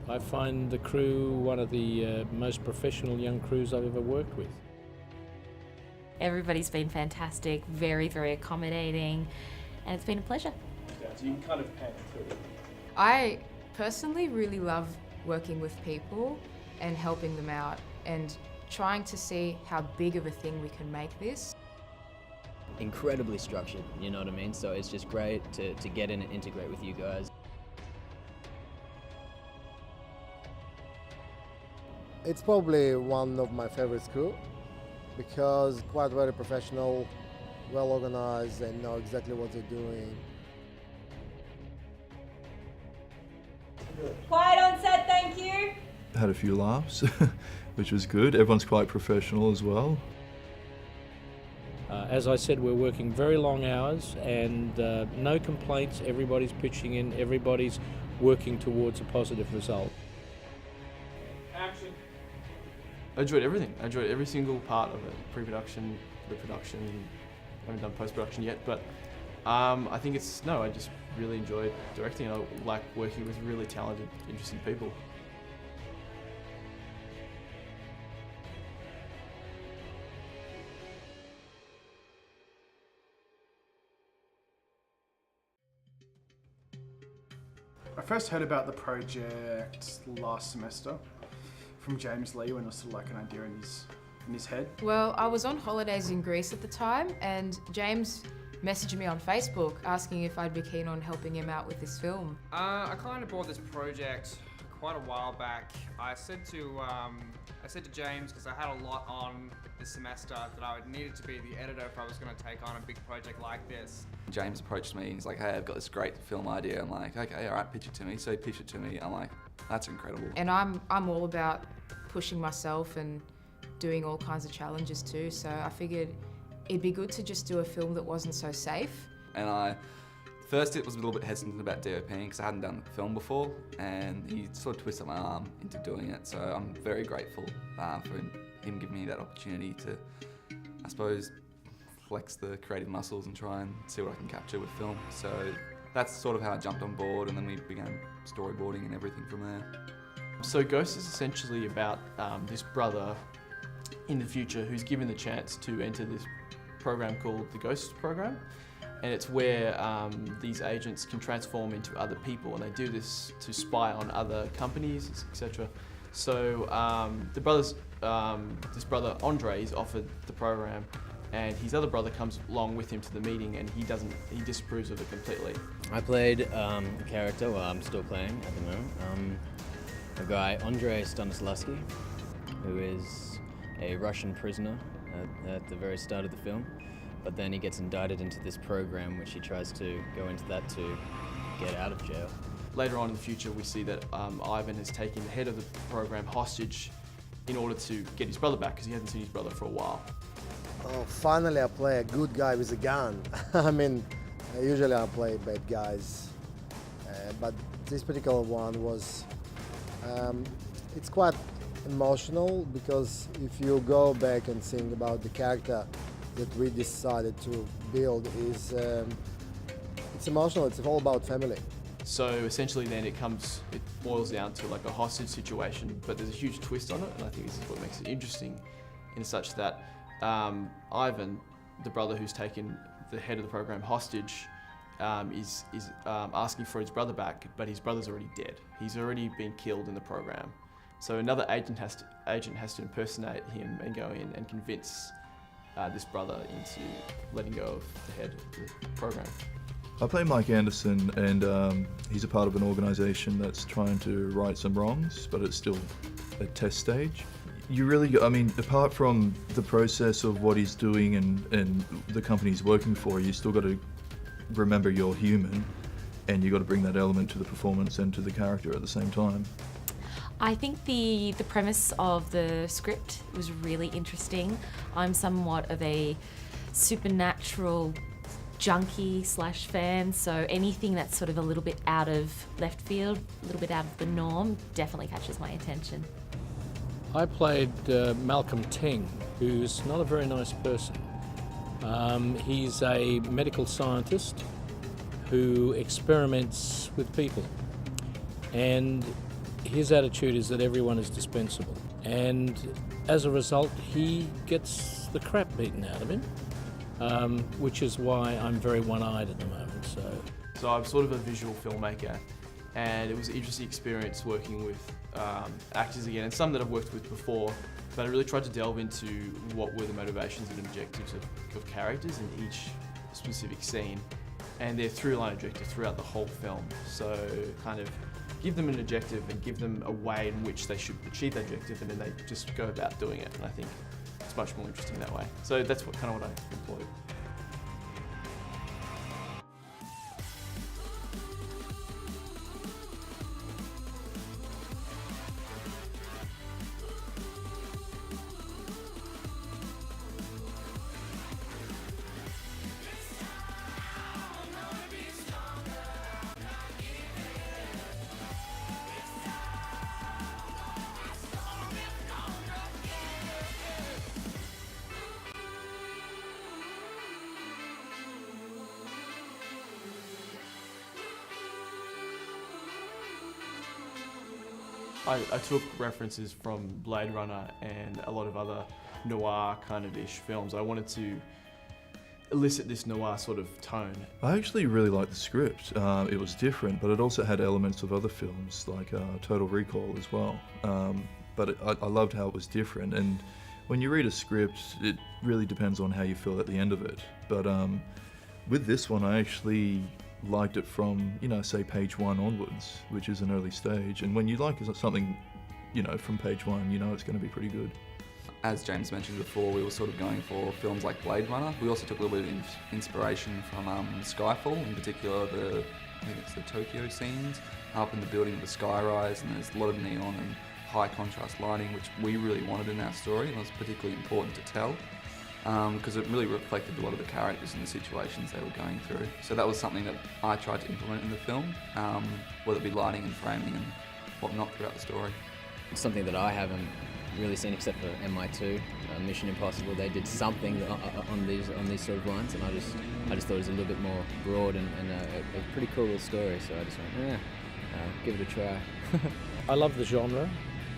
I find the crew one of the most professional young crews I've ever worked with. Everybody's been fantastic, very, very accommodating, and it's been a pleasure. So you can kind of pan through. I personally really love working with people and helping them out and trying to see how big of a thing we can make this. Incredibly structured, you know what I mean? So it's just great to get in and integrate with you guys. It's probably one of my favorite crew because quite very professional, well organized, and know exactly what they're doing. Quiet on set, thank you. Had a few laughs, which was good. Everyone's quite professional as well. As I said, we're working very long hours and no complaints. Everybody's pitching in, everybody's working towards a positive result. Action. I enjoyed everything. I enjoyed every single part of it. Pre-production, the production. I haven't done post-production yet, but I think I just really enjoyed directing. I like working with really talented, interesting people. I first heard about the project last semester from James Lee when it was sort of like an idea in his head. Well, I was on holidays in Greece at the time and James messaged me on Facebook asking if I'd be keen on helping him out with this film. I kind of brought this project quite a while back. I said to James, because I had a lot on this semester, that I needed to be the editor if I was going to take on a big project like this. James approached me, he's like, hey, I've got this great film idea. I'm like, okay, all right, pitch it to me. So he pitched it to me. I'm like, that's incredible. And I'm all about pushing myself and doing all kinds of challenges too, so I figured it'd be good to just do a film that wasn't so safe. And first it was a little bit hesitant about DOPing because I hadn't done film before, and he sort of twisted my arm into doing it. So I'm very grateful for him giving me that opportunity to, I suppose, flex the creative muscles and try and see what I can capture with film. So that's sort of how I jumped on board, and then we began storyboarding and everything from there. So Ghost is essentially about this brother in the future who's given the chance to enter this program called the Ghost program, and it's where these agents can transform into other people, and they do this to spy on other companies, etc. So this brother Andre is offered the program, and his other brother comes along with him to the meeting, and he disapproves of it completely. I played a character, well I'm still playing at the moment, a guy, Andrei Stanislavski, who is a Russian prisoner at the very start of the film, but then he gets indicted into this program which he tries to go into that to get out of jail. Later on in the future we see that Ivan has taken the head of the program hostage in order to get his brother back, because he hasn't seen his brother for a while. Oh, finally I play a good guy with a gun. I mean, usually I play bad guys, but this particular one was, it's quite emotional, because if you go back and think about the character that we decided to build, it's emotional. It's all about family. So essentially then it boils down to like a hostage situation, but there's a huge twist on it, and I think this is what makes it interesting, in such that Ivan, the brother who's taken the head of the program hostage, is asking for his brother back, but his brother's already dead. He's already been killed in the program. So another agent has to impersonate him and go in and convince this brother into letting go of the head of the program. I play Mike Anderson, and he's a part of an organisation that's trying to right some wrongs, but it's still a test stage. You really, I mean, apart from the process of what he's doing and the company he's working for, you still got to remember you're human, and you got to bring that element to the performance and to the character at the same time. I think the premise of the script was really interesting. I'm somewhat of a supernatural junkie / fan, so anything that's sort of a little bit out of left field, a little bit out of the norm, definitely catches my attention. I played Malcolm Teng, who's not a very nice person. He's a medical scientist who experiments with people, and his attitude is that everyone is dispensable, and as a result, he gets the crap beaten out of him, which is why I'm very one-eyed at the moment. So I'm sort of a visual filmmaker, and it was an interesting experience working with actors again, and some that I've worked with before, but I really tried to delve into what were the motivations and objectives of characters in each specific scene, and their through-line objective throughout the whole film. So kind of give them an objective and give them a way in which they should achieve that objective, and then they just go about doing it, and I think it's much more interesting that way. So that's what I employed. I took references from Blade Runner and a lot of other noir kind of ish films. I wanted to elicit this noir sort of tone. I actually really liked the script. It was different, but it also had elements of other films like Total Recall as well. But I loved how it was different, and when you read a script, it really depends on how you feel at the end of it. But with this one, I actually liked it from, say page 1 onwards, which is an early stage. And when you like something, from page 1, it's going to be pretty good. As James mentioned before, we were sort of going for films like Blade Runner. We also took a little bit of inspiration from Skyfall, in particular I think it's the Tokyo scenes, up in the building of the skyrise, and there's a lot of neon and high contrast lighting, which we really wanted in our story, and it was particularly important to tell. Because it really reflected a lot of the characters and the situations they were going through. So that was something that I tried to implement in the film, whether it be lighting and framing and whatnot throughout the story. It's something that I haven't really seen except for MI2, Mission Impossible. They did something on these sort of lines, and I just thought it was a little bit more broad and a pretty cool little story. So I just went, give it a try. I love the genre.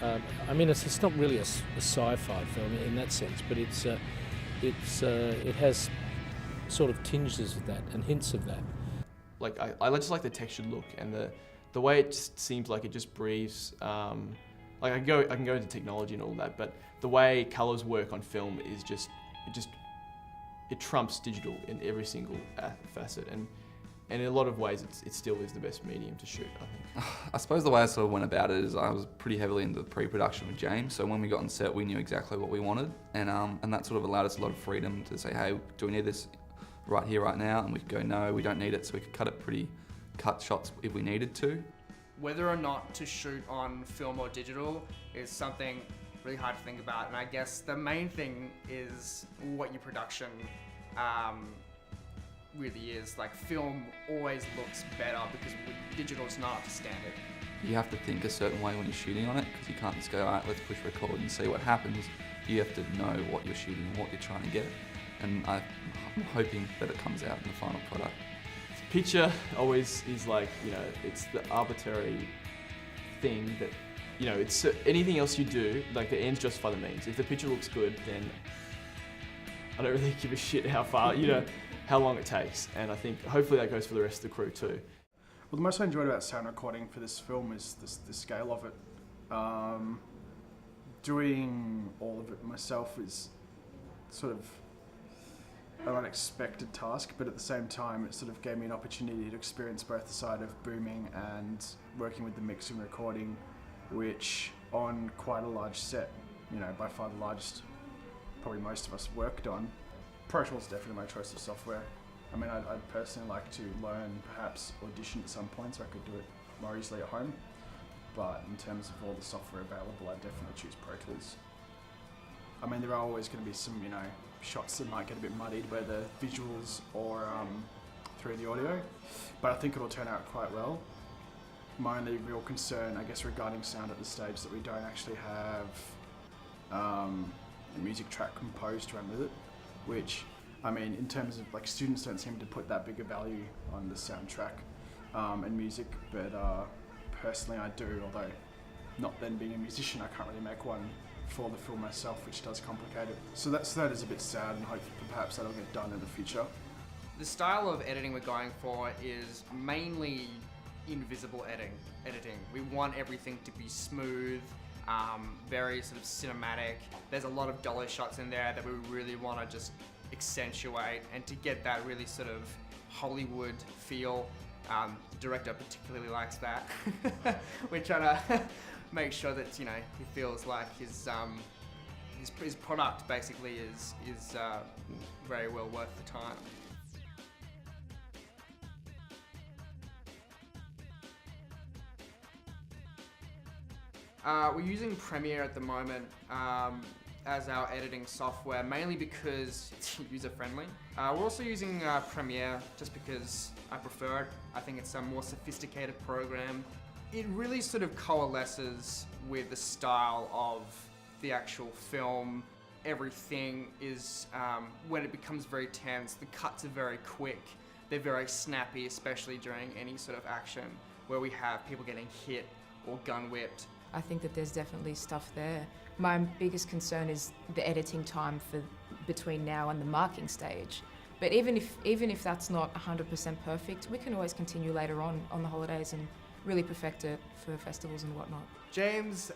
It's not really a sci-fi film in that sense, but it has sort of tinges of that and hints of that. Like I just like the textured look and the way it just seems like it just breathes. Like I can go into technology and all that, but the way colours work on film is it trumps digital in every single facet, and in a lot of ways it still is the best medium to shoot, I think. I suppose the way I sort of went about it is I was pretty heavily into the pre-production with James, so when we got on set we knew exactly what we wanted, and that sort of allowed us a lot of freedom to say, hey, do we need this right here, right now? And we could go, no, we don't need it, so we could cut shots if we needed to. Whether or not to shoot on film or digital is something really hard to think about, and I guess the main thing is what your production really is. Like, film always looks better because digital is not up to standard. You have to think a certain way when you're shooting on it, because you can't just go, all right, let's push record and see what happens. You have to know what you're shooting and what you're trying to get, and I'm hoping that it comes out in the final product. Picture always is like, it's the arbitrary thing that, it's anything else you do, like the ends justify the means. If the picture looks good, then I don't really give a shit how far, how long it takes. And I think hopefully that goes for the rest of the crew too. Well, the most I enjoyed about sound recording for this film is the scale of it. Doing all of it myself is sort of an unexpected task, but at the same time it sort of gave me an opportunity to experience both the side of booming and working with the mix and recording, which on quite a large set, by far the largest probably most of us worked on. Pro Tools is definitely my choice of software. I'd personally like to learn perhaps Audition at some point so I could do it more easily at home, but in terms of all the software available, I'd definitely choose Pro Tools. There are always going to be some, shots that might get a bit muddied, whether visuals or through the audio, but I think it'll turn out quite well. My only real concern, I guess, regarding sound at this stage is that we don't actually have a music track composed to run with it, which, in terms of students don't seem to put that big a value on the soundtrack and music, but personally I do, although not then being a musician, I can't really make one for the film myself, which does complicate it. So that is a bit sad, and hope perhaps that'll get done in the future. The style of editing we're going for is mainly invisible editing. We want everything to be smooth, very sort of cinematic. There's a lot of dolly shots in there that we really want to just accentuate, and to get that really sort of Hollywood feel. The director particularly likes that. We're trying to make sure that, he feels like his product basically is very well worth the time. We're using Premiere at the moment as our editing software, mainly because it's user-friendly. We're also using Premiere just because I prefer it. I think it's a more sophisticated program. It really sort of coalesces with the style of the actual film. Everything is, when it becomes very tense, the cuts are very quick. They're very snappy, especially during any sort of action where we have people getting hit or gun whipped. I think that there's definitely stuff there. My biggest concern is the editing time for between now and the marking stage. But even if that's not 100% perfect, we can always continue later on the holidays and really perfect it for festivals and whatnot. James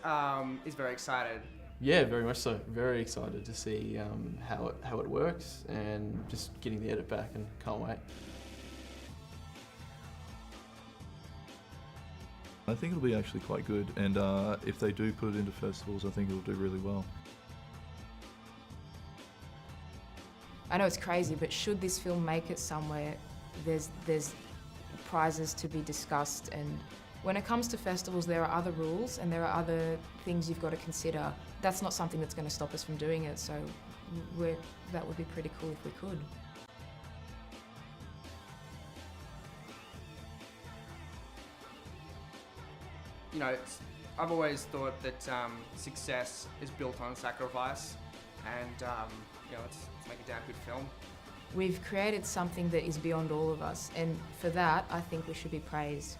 is very excited. Yeah, very much so. Very excited to see how it works, and just getting the edit back, and can't wait. I think it'll be actually quite good, and if they do put it into festivals, I think it'll do really well. I know it's crazy, but should this film make it somewhere, there's prizes to be discussed, and when it comes to festivals, there are other rules and there are other things you've got to consider. That's not something that's going to stop us from doing it, so that would be pretty cool if we could. I've always thought that success is built on sacrifice, and let's make a damn good film. We've created something that is beyond all of us, and for that, I think we should be praised.